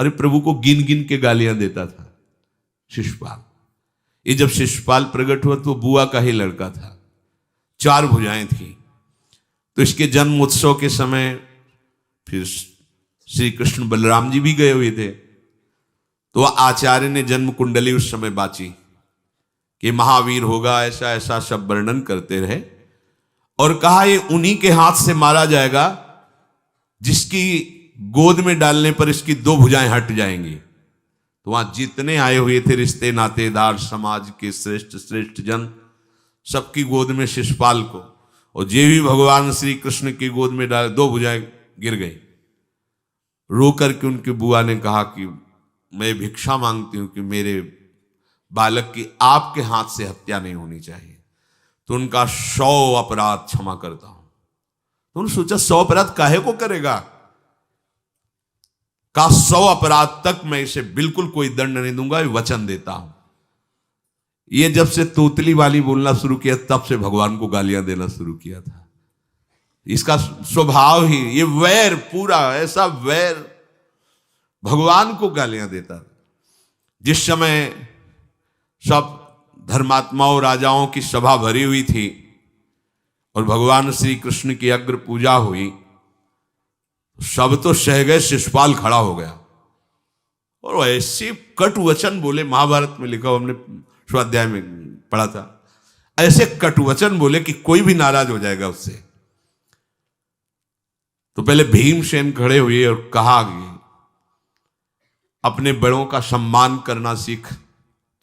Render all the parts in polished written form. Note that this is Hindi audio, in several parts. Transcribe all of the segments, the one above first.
अरे प्रभु को गिन गिन के गालियां देता था शिशुपाल। ये जब शिशुपाल प्रकट हुआ तो बुआ का ही लड़का था, 4 भुजाएं थी। तो इसके जन्म उत्सव के समय फिर श्री कृष्ण बलराम जी भी गए हुए थे। तो आचार्य ने जन्म कुंडली उस समय बाची कि महावीर होगा, ऐसा ऐसा सब वर्णन करते रहे और कहा ये उन्हीं के हाथ से मारा जाएगा जिसकी गोद में डालने पर इसकी 2 भुजाएं हट जाएंगी। तो वहां जितने आए हुए थे रिश्ते नातेदार, समाज के श्रेष्ठ श्रेष्ठ जन, सबकी गोद में शिशुपाल को, और जे भी भगवान श्री कृष्ण की गोद में डाले 2 भुजाएं गिर गई। रो करके उनकी बुआ ने कहा कि मैं भिक्षा मांगती हूं कि मेरे बालक की आपके हाथ से हत्या नहीं होनी चाहिए, तो उनका 100 अपराध क्षमा करता हूं। तो उन्होंने सोचा 100 अपराध काहे को करेगा, का 100 अपराध तक मैं इसे बिल्कुल कोई दंड नहीं दूंगा, वचन देता हूं। ये जब से तोतली वाली बोलना शुरू किया तब से भगवान को गालियां देना शुरू किया था। इसका स्वभाव ही ये वैर, पूरा ऐसा वैर, भगवान को गालियां देता। जिस समय सब धर्मात्माओं राजाओं की सभा भरी हुई थी और भगवान श्री कृष्ण की अग्र पूजा हुई, सब तो सह गए, शिशुपाल खड़ा हो गया और ऐसे कटु वचन बोले। महाभारत में लिखा, हमने स्वाध्याय में पढ़ा था, ऐसे कटु वचन बोले कि कोई भी नाराज हो जाएगा उससे। तो पहले भीमसेन खड़े हुए और कहा कि अपने बड़ों का सम्मान करना सीख,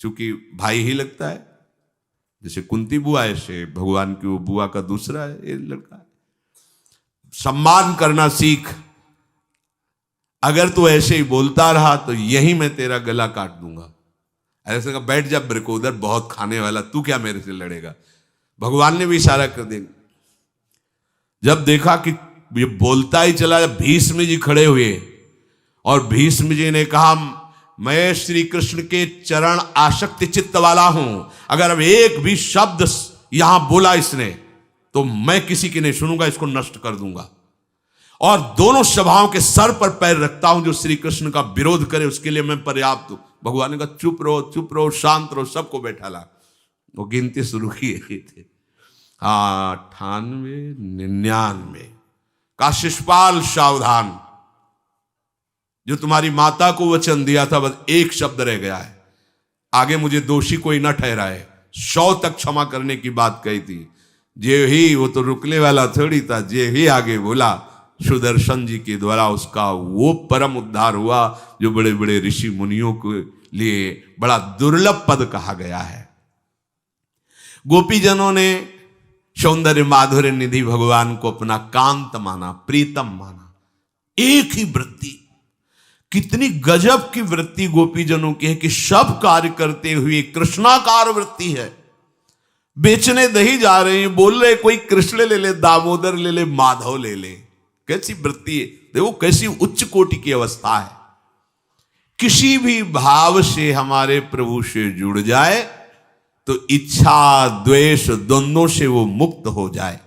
चूंकि भाई ही लगता है, जैसे कुंती बुआ ऐसे भगवान की वो बुआ का दूसरा है, ये लड़का है। सम्मान करना सीख, अगर तू ऐसे ही बोलता रहा तो यही मैं तेरा गला काट दूंगा। ऐसे कहा, बैठ जा ब्रकोदर, बहुत खाने वाला, तू क्या मेरे से लड़ेगा। भगवान ने भी इशारा कर दिया। जब देखा कि ये बोलता ही चला, भीष्म जी खड़े हुए और भीष्म जी ने कहा, मैं श्री कृष्ण के चरण आसक्ति चित्त वाला हूं, अगर अब एक भी शब्द यहां बोला इसने तो मैं किसी की नहीं सुनूंगा, इसको नष्ट कर दूंगा। और दोनों सभाओं के सर पर पैर रखता हूं, जो श्री कृष्ण का विरोध करे उसके लिए मैं पर्याप्त हूं। भगवान ने कहा, चुप रहो, शांत रहो, सबको बैठा ला। वो गिनती शुरू किए थे, 98, 99 का शिशुपाल सावधान, जो तुम्हारी माता को वचन दिया था बस एक शब्द रह गया है, आगे मुझे दोषी कोई न ठहराए। 100 तक क्षमा करने की बात कही थी। जे ही, वो तो रुकने वाला थोड़ी था, जे ही आगे बोला सुदर्शन जी के द्वारा उसका वो परम उद्धार हुआ जो बड़े बड़े ऋषि मुनियों के लिए बड़ा दुर्लभ पद कहा गया है। गोपीजनों ने सौंदर्य माधुर्य निधि भगवान को अपना कांत माना, प्रीतम माना। एक ही वृत्ति, कितनी गजब की वृत्ति गोपीजनों की है कि सब कार्य करते हुए कृष्णाकार वृत्ति है। बेचने दही जा रहे हैं, बोल रहे कोई कृष्ण ले ले, दामोदर ले ले, माधव ले ले। कैसी वृत्ति है, देखो कैसी उच्च कोटि की अवस्था है। किसी भी भाव से हमारे प्रभु से जुड़ जाए तो इच्छा द्वेष द्वंद्वों से वो मुक्त हो जाए।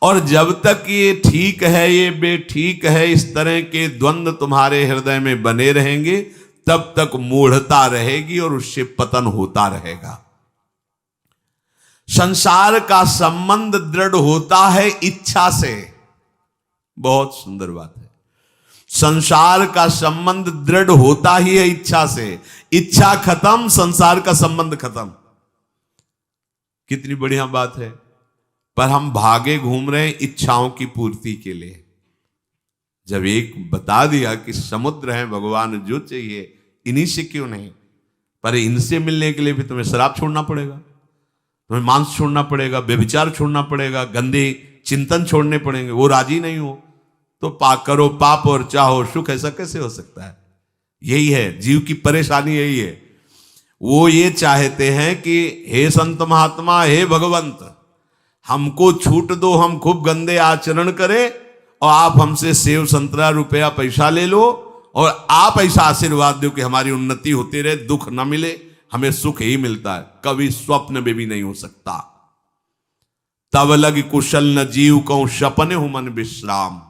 और जब तक ये ठीक है, ये बेठीक है, इस तरह के द्वंद्व तुम्हारे हृदय में बने रहेंगे, तब तक मूढ़ता रहेगी और उससे पतन होता रहेगा। संसार का संबंध दृढ़ होता है इच्छा से। बहुत सुंदर बात है, संसार का संबंध दृढ़ होता ही है इच्छा से। इच्छा खत्म, संसार का संबंध खत्म। कितनी बढ़िया बात है। पर हम भागे घूम रहे हैं इच्छाओं की पूर्ति के लिए। जब एक बता दिया कि समुद्र है भगवान, जो चाहिए इन्हीं से क्यों नहीं, पर इनसे मिलने के लिए भी तुम्हें शराब छोड़ना पड़ेगा, तुम्हें मांस छोड़ना पड़ेगा, व्यभिचार छोड़ना पड़ेगा, गंदे चिंतन छोड़ने पड़ेंगे। वो राजी नहीं हो तो करो पाप और चाहो सुख। ऐसा कैसे हो सकता है? यही है जीव की परेशानी, यही है। वो ये चाहते हैं कि हे संत महात्मा, हे भगवंत, हमको छूट दो, हम खूब गंदे आचरण करें और आप हमसे सेव संतरा रुपया पैसा ले लो और आप ऐसा आशीर्वाद दो कि हमारी उन्नति होती रहे, दुख न मिले, हमें सुख ही मिलता है। कभी स्वप्न में भी नहीं हो सकता। तब लग कुशल न जीव कहूं, सपने हूं मन विश्राम,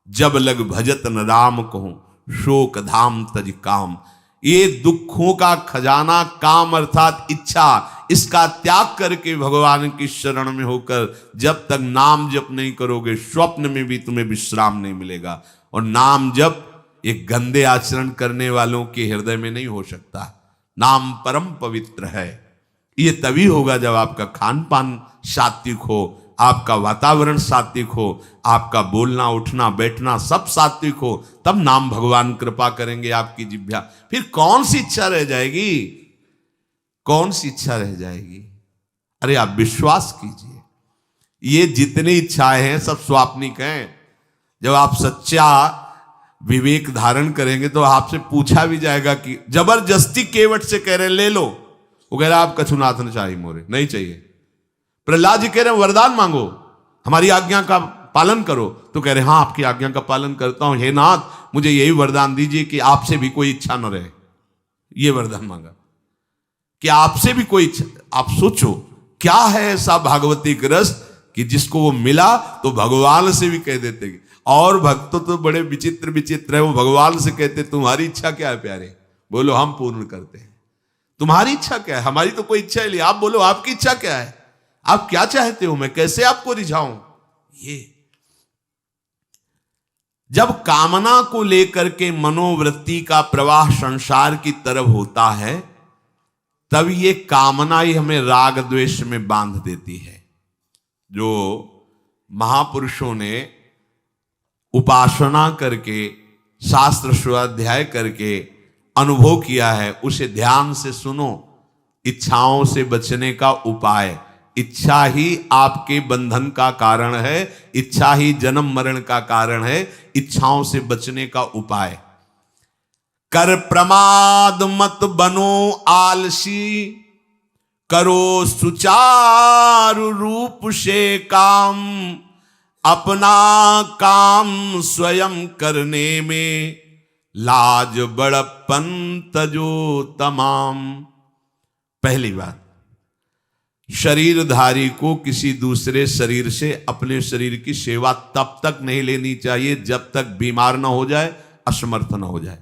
जब लग भजत न राम कहूं, शोक धाम तज काम। ये दुखों का खजाना काम अर्थात इच्छा, इसका त्याग करके भगवान की शरण में होकर जब तक नाम जप नहीं करोगे, स्वप्न में भी तुम्हें विश्राम नहीं मिलेगा। और नाम जप एक गंदे आचरण करने वालों के हृदय में नहीं हो सकता। नाम परम पवित्र है। ये तभी होगा जब आपका खान पान सात्विक हो, आपका वातावरण सात्विक हो, आपका बोलना उठना बैठना सब सात्विक हो, तब नाम भगवान कृपा करेंगे आपकी जिह्वा। फिर कौन सी इच्छा रह जाएगी, कौन सी इच्छा रह जाएगी? अरे आप विश्वास कीजिए, ये जितनी इच्छाएं हैं सब स्वाप्निक हैं। जब आप सच्चा विवेक धारण करेंगे तो आपसे पूछा भी जाएगा कि जबरदस्ती केवट से कह रहे ले लो, वो कह रहा आप कछुनाथ न चाहिए मोरे, नहीं चाहिए। प्रहलाद जी कह रहे हैं वरदान मांगो, हमारी आज्ञा का पालन करो, तो कह रहे हाँ आपकी आज्ञा का पालन करता हूं, हे नाथ मुझे यही वरदान दीजिए कि आपसे भी कोई इच्छा न रहे। ये वरदान मांगा कि आपसे भी कोई इच्छा। आप सोचो क्या है ऐसा भागवतिक रस कि जिसको वो मिला तो भगवान से भी कह देते। और भक्त तो बड़े विचित्र विचित्र है, वो भगवान से कहते तुम्हारी इच्छा क्या है प्यारे, बोलो हम पूर्ण करते हैं। तुम्हारी इच्छा क्या है, हमारी तो कोई इच्छा ही नहीं, आप बोलो आपकी इच्छा क्या है, आप क्या चाहते हो, मैं कैसे आपको रिझाऊं। ये जब कामना को लेकर के मनोवृत्ति का प्रवाह संसार की तरफ होता है, तब ये कामना ही हमें राग द्वेष में बांध देती है। जो महापुरुषों ने उपासना करके शास्त्र स्वाध्याय करके अनुभव किया है, उसे ध्यान से सुनो। इच्छाओं से बचने का उपाय, इच्छा ही आपके बंधन का कारण है, इच्छा ही जन्म मरण का कारण है। इच्छाओं से बचने का उपाय, कर प्रमाद मत बनो आलसी, करो सुचारु रूप से काम, अपना काम स्वयं करने में लाज बड़प्पन तजो तमाम। पहली बात, शरीरधारी को किसी दूसरे शरीर से अपने शरीर की सेवा तब तक नहीं लेनी चाहिए जब तक बीमार ना हो जाए, असमर्थ ना हो जाए,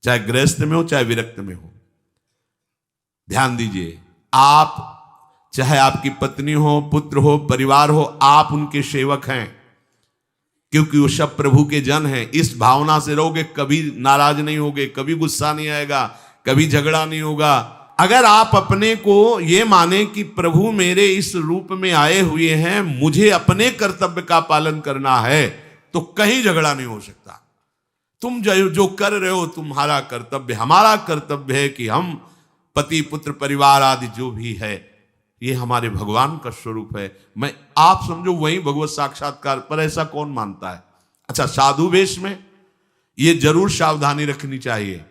चाहे गृहस्थ में हो चाहे विरक्त में हो। ध्यान दीजिए, आप चाहे आपकी पत्नी हो, पुत्र हो, परिवार हो, आप उनके सेवक हैं, क्योंकि वो सब प्रभु के जन हैं। इस भावना से रहोगे, कभी नाराज नहीं होगे, कभी गुस्सा नहीं आएगा, कभी झगड़ा नहीं होगा। अगर आप अपने को ये माने कि प्रभु मेरे इस रूप में आए हुए हैं, मुझे अपने कर्तव्य का पालन करना है, तो कहीं झगड़ा नहीं हो सकता। तुम जो कर रहे हो तुम्हारा कर्तव्य, हमारा कर्तव्य है कि हम पति पुत्र परिवार आदि जो भी है, ये हमारे भगवान का स्वरूप है। मैं आप समझो वही भगवत साक्षात्कार, पर ऐसा कौन मानता है। अच्छा, साधु वेश में ये जरूर सावधानी रखनी चाहिए,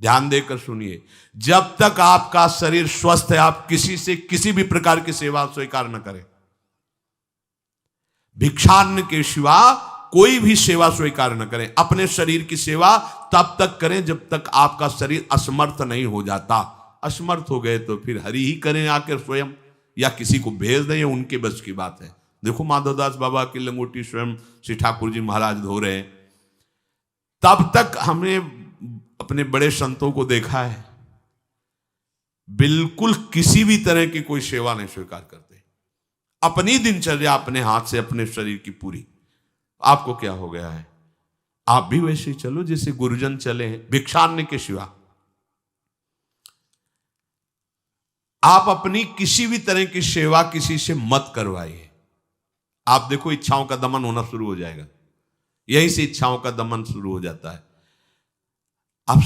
ध्यान देकर सुनिए। जब तक आपका शरीर स्वस्थ है, आप किसी से किसी भी प्रकार की सेवा स्वीकार न करें। भिक्षान्न के सिवा कोई भी सेवा स्वीकार न करें। अपने शरीर की सेवा तब तक करें जब तक आपका शरीर असमर्थ नहीं हो जाता। असमर्थ हो गए तो फिर हरि ही करें आकर स्वयं, या किसी को भेज दें, उनके बस की बात है। देखो माधवदास बाबा की लंगोटी स्वयं श्री ठाकुर जी महाराज धो रहे हैं। तब तक हमने अपने बड़े संतों को देखा है, बिल्कुल किसी भी तरह की कोई सेवा नहीं स्वीकार करते। अपनी दिनचर्या अपने हाथ से, अपने शरीर की पूरी। आपको क्या हो गया है, आप भी वैसे ही चलो जैसे गुरुजन चले हैं, भिक्षान्न के सिवा। आप अपनी किसी भी तरह की सेवा किसी से मत करवाइए। आप देखो इच्छाओं का दमन होना शुरू हो जाएगा, यहीं से इच्छाओं का दमन शुरू हो जाता है। आप